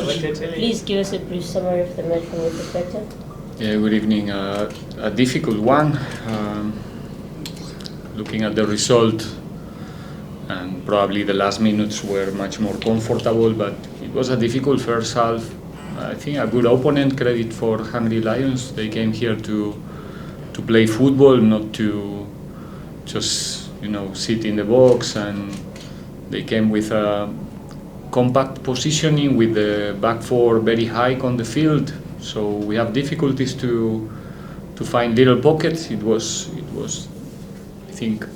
Please give us a brief summary of the match from your perspective. Yeah, good evening. A difficult one. Looking at the result, and probably the last minutes were much more comfortable, but it was a difficult first half. I think a good opponent. Credit for Hungry Lions. They came here to play football, not to just sit in the box, and they came with a compact positioning with the back four very high on the field. So we have difficulties to find little pockets. It was I think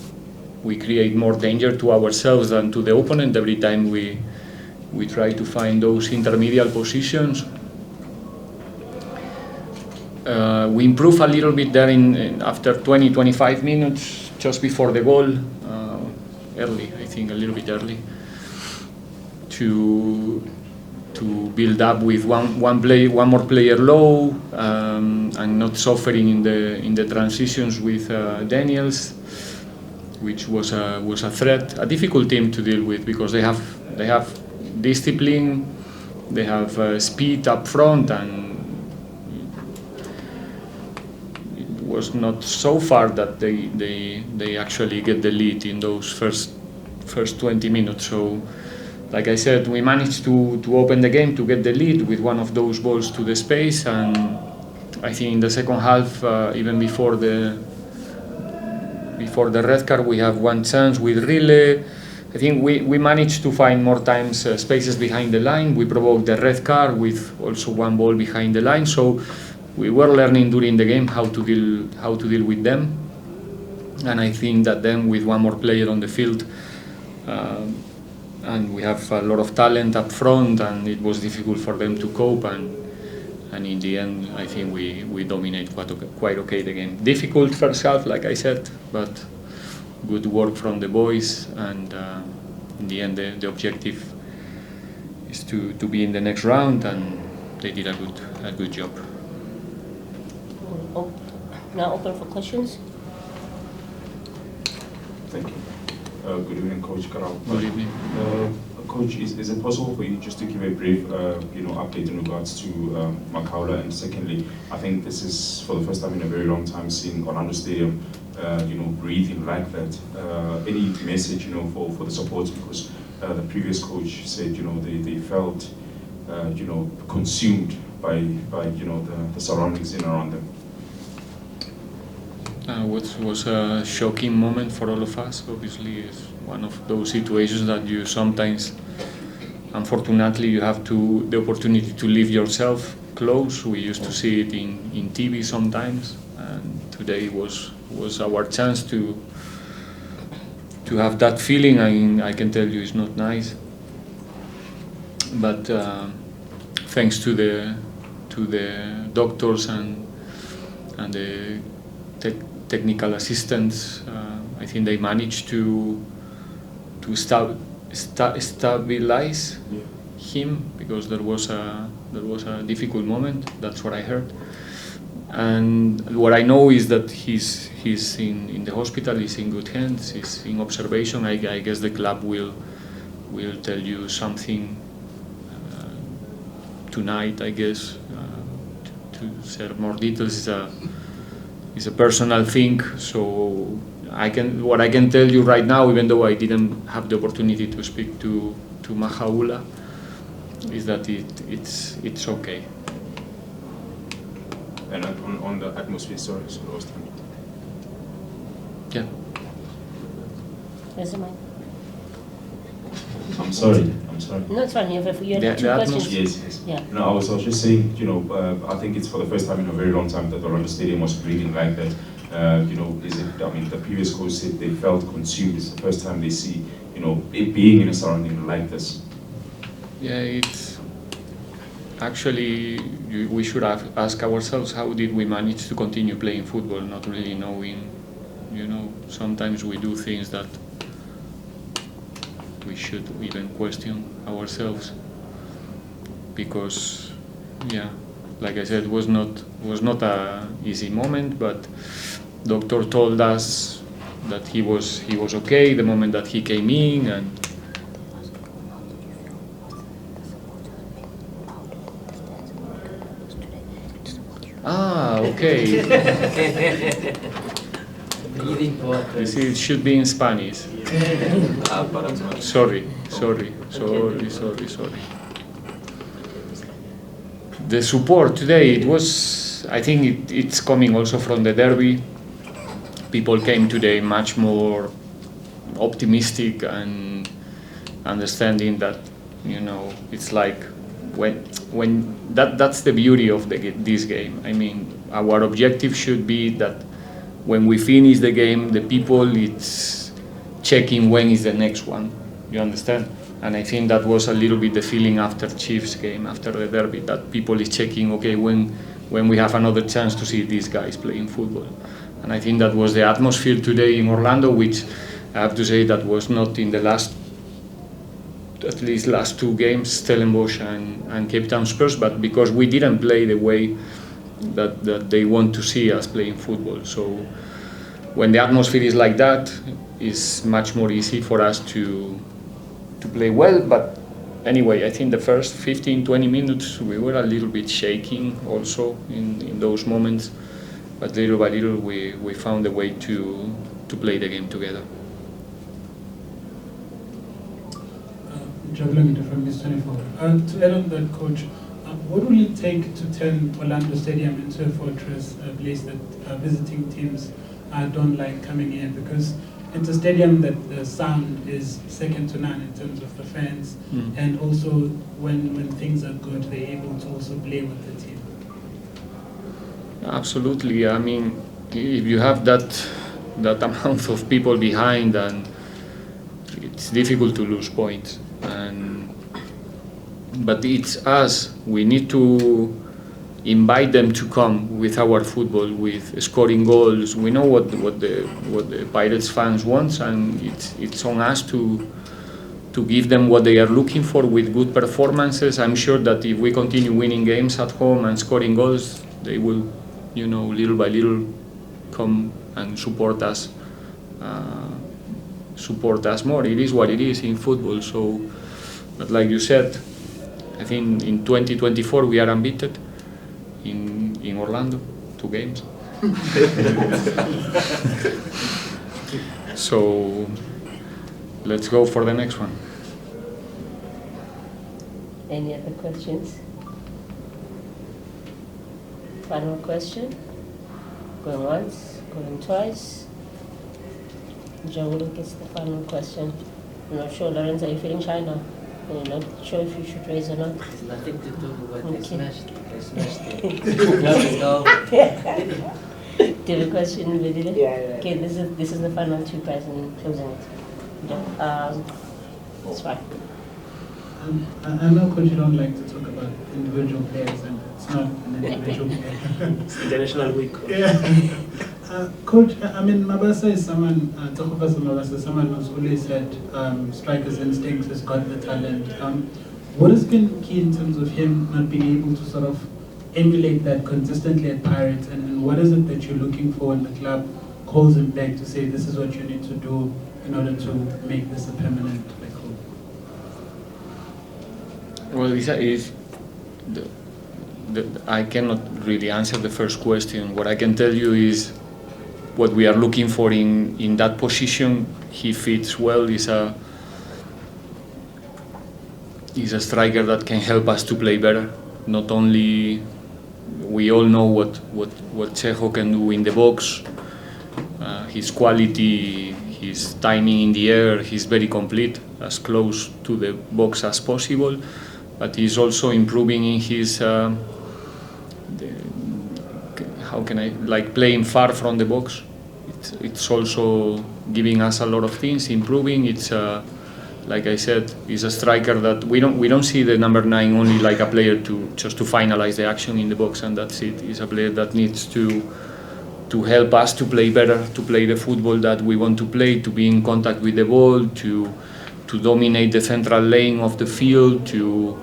we create more danger to ourselves than to the opponent every time we try to find those intermediate positions. We improve a little bit there after 20-25 minutes, just before the goal, early, I think a little bit early, to build up with one more player low, and not suffering in the transitions with Daniels, which was a threat, a difficult team to deal with, because they have discipline, they have speed up front, and was not so far that they actually get the lead in those first 20 minutes. So, like I said, we managed to open the game, to get the lead with one of those balls to the space, and I think in the second half, even before the red card, we have one chance with Rile. I think we managed to find more times spaces behind the line. We provoked the red card with also one ball behind the line. So we were learning during the game how to deal with them, and I think that then with one more player on the field, and we have a lot of talent up front, and it was difficult for them to cope, and in the end I think we dominate quite okay the game. Difficult first half, like I said, but good work from the boys, and in the end the objective is to be in the next round, and they did a good job. Now open for questions. Thank you. Good evening, Coach Karau. Good evening. Coach, is it possible for you just to give a brief, update in regards to Makaula? And secondly, I think this is for the first time in a very long time seeing Orlando Stadium, breathing like that. Any message, for the supporters, because the previous coach said, they felt, consumed by the surroundings in around them. Was a shocking moment for all of us. Obviously, it's one of those situations that you sometimes, unfortunately, you have the opportunity to live yourself close. We used to see it in TV sometimes, and today was our chance to have that feeling. I can tell you, it's not nice. But thanks to the doctors and the technical assistants, I think they managed to stabilize him, because there was a difficult moment. That's what I heard, and what I know is that he's in the hospital. He's in good hands. He's in observation. I guess the club will tell you something tonight, I guess, to share more details. It's a personal thing, so what I can tell you right now, even though I didn't have the opportunity to speak to Mahaula, is that it's okay. And on the atmosphere, sorry, last time. Yeah. There's a mic. I'm sorry. No, it's fine. You had The two questions. Yes. Yeah. No, I was just saying, I think it's for the first time in a very long time that the Orlando Stadium was breathing like that. The previous coach said they felt consumed. It's the first time they see, it being in a surrounding like this. Yeah, it's actually, we should have asked ourselves, how did we manage to continue playing football, not really knowing, sometimes we do things that we should even question ourselves, because, like I said, was not a easy moment, but doctor told us that he was okay the moment that he came in, and okay. It should be in Spanish. Sorry. The support today, it was, I think it's coming also from the derby. People came today much more optimistic and understanding that, it's like when that's the beauty of this game. I mean, our objective should be that when we finish the game, the people, it's checking when is the next one. You understand? And I think that was a little bit the feeling after Chiefs game, after the derby, that people is checking, okay, when we have another chance to see these guys playing football. And I think that was the atmosphere today in Orlando, which I have to say that was not in the last two games, Stellenbosch and Cape Town Spurs, but because we didn't play the way that they want to see us playing football. So when the atmosphere is like that, it's much more easy for us to play well. But anyway, I think the first 15-20 minutes we were a little bit shaking also in those moments, but little by little we found a way to play the game together. From Miss 24. To add on that, Coach, what will it take to turn Orlando Stadium into a fortress, a place that visiting teams don't like coming in? Because it's a stadium that the sound is second to none in terms of the fans, and also when things are good, they're able to also play with the team. Absolutely. I mean, if you have that amount of people behind, and it's difficult to lose points. But it's us. We need to invite them to come with our football, with scoring goals. We know what the Pirates fans want, and it's on us to give them what they are looking for with good performances. I'm sure that if we continue winning games at home and scoring goals, they will, little by little, come and support us more. It is what it is in football. So, but like you said, I think in 2024 we are unbeaten in Orlando, 2 games. So let's go for the next one. Any other questions? Final question? Going once, going twice. Joe gets the final question. I'm not sure, Lawrence, are you feeling shy now? You're not sure if you should raise or not? It's nothing to do with what Okay. they smashed it. Let's go. Do you have a question, Vedile? Yeah. Okay, this is the final 2 prize and closing it. That's fine. I know, Coach, you don't like to talk about individual players, and it's not an individual player. It's International Week. Yeah. Coach, I mean, Mabasa is someone, Takufasa Mabasa, someone who's always said striker's instinct, has got the talent. What has been key in terms of him not being able to sort of emulate that consistently at Pirates, and what is it that you're looking for when the club calls him back to say this is what you need to do in order to make this a permanent record? Well, I cannot really answer the first question. What I can tell you is what we are looking for in that position. He fits well. He's a striker that can help us to play better. Not only, we all know what Chejo can do in the box. His quality, his timing in the air, he's very complete, as close to the box as possible. But he's also improving in his, playing far from the box. It's also giving us a lot of things, improving. It's like I said, he's a striker that we don't see the number 9 only like a player to finalize the action in the box and that's it. He's a player that needs to help us to play better, to play the football that we want to play, to be in contact with the ball, to dominate the central lane of the field, to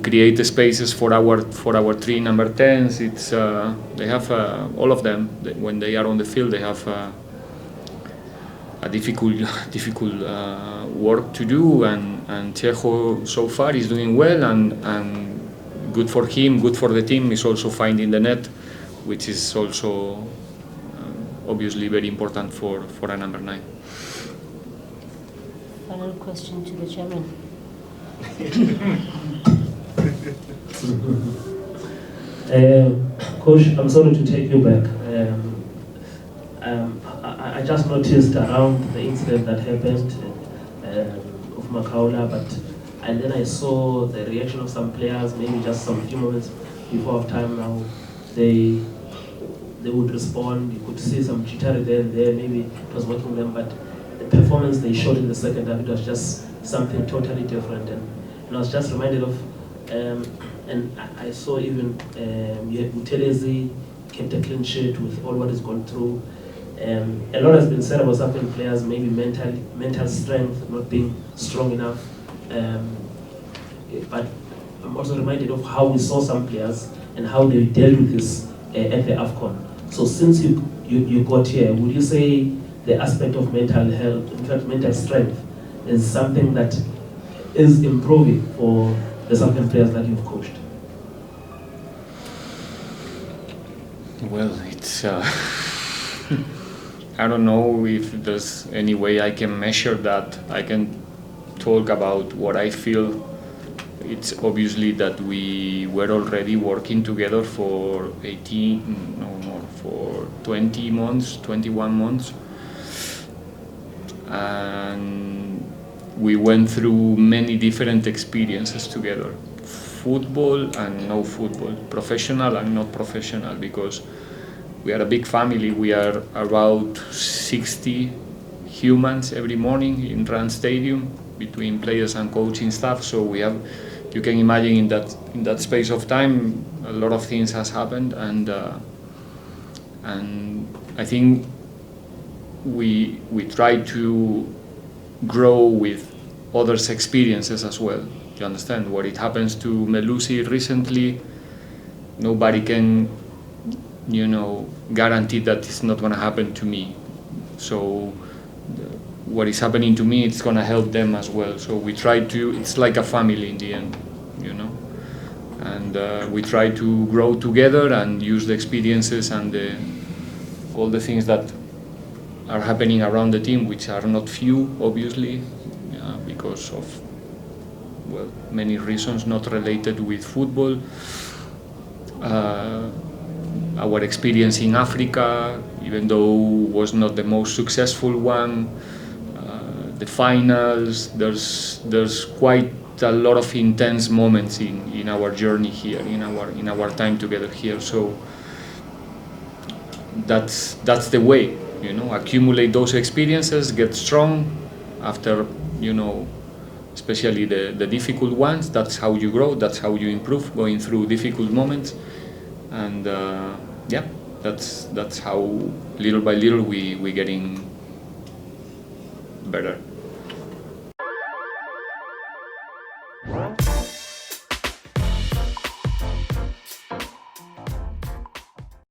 create the spaces for our 3 number 10s. It's they have all of them. When they are on the field, they have a difficult work to do. And Chejo so far is doing well, and good for him, good for the team. Is also finding the net which is also obviously very important for a number 9. Final question to the chairman. Coach, I'm sorry to take you back. I just noticed around the incident that happened of Makaula, and then I saw the reaction of some players, maybe just some few moments before time now, they would respond. You could see some jittery there and there, maybe it was working them, but the performance they showed in the second half, it was just something totally different. And I was just reminded of, and I saw even Utelezi kept a clean sheet with all what he's gone through. A lot has been said about certain players, maybe mental strength, not being strong enough. But I'm also reminded of how we saw some players and how they dealt with this at the AFCON. So since you got here, would you say the aspect of mental health, in fact mental strength, is something that is improving for the certain players that you've coached? Well, it's I don't know if there's any way I can measure that. I can talk about what I feel. It's obviously that we were already working together for 20 months, 21 months. And we went through many different experiences together. Football and no football, professional and not professional, because we are a big family. We are about 60 humans every morning in Rand Stadium, between players and coaching staff. So we have, you can imagine in that space of time, a lot of things has happened, and I think we try to grow with others' experiences as well. You understand what it happens to Melusi recently? Nobody can, guarantee that it's not going to happen to me. So what is happening to me, it's going to help them as well. So we try to, it's like a family in the end, and we try to grow together and use the experiences and all the things that are happening around the team, which are not few, obviously, because of, many reasons not related with football. Our experience in Africa, even though was not the most successful one, the finals, there's quite a lot of intense moments in our journey here, in our time together here. So that's the way, accumulate those experiences, get strong after, especially the difficult ones. That's how you grow, that's how you improve, going through difficult moments. And that's how little by little we getting better.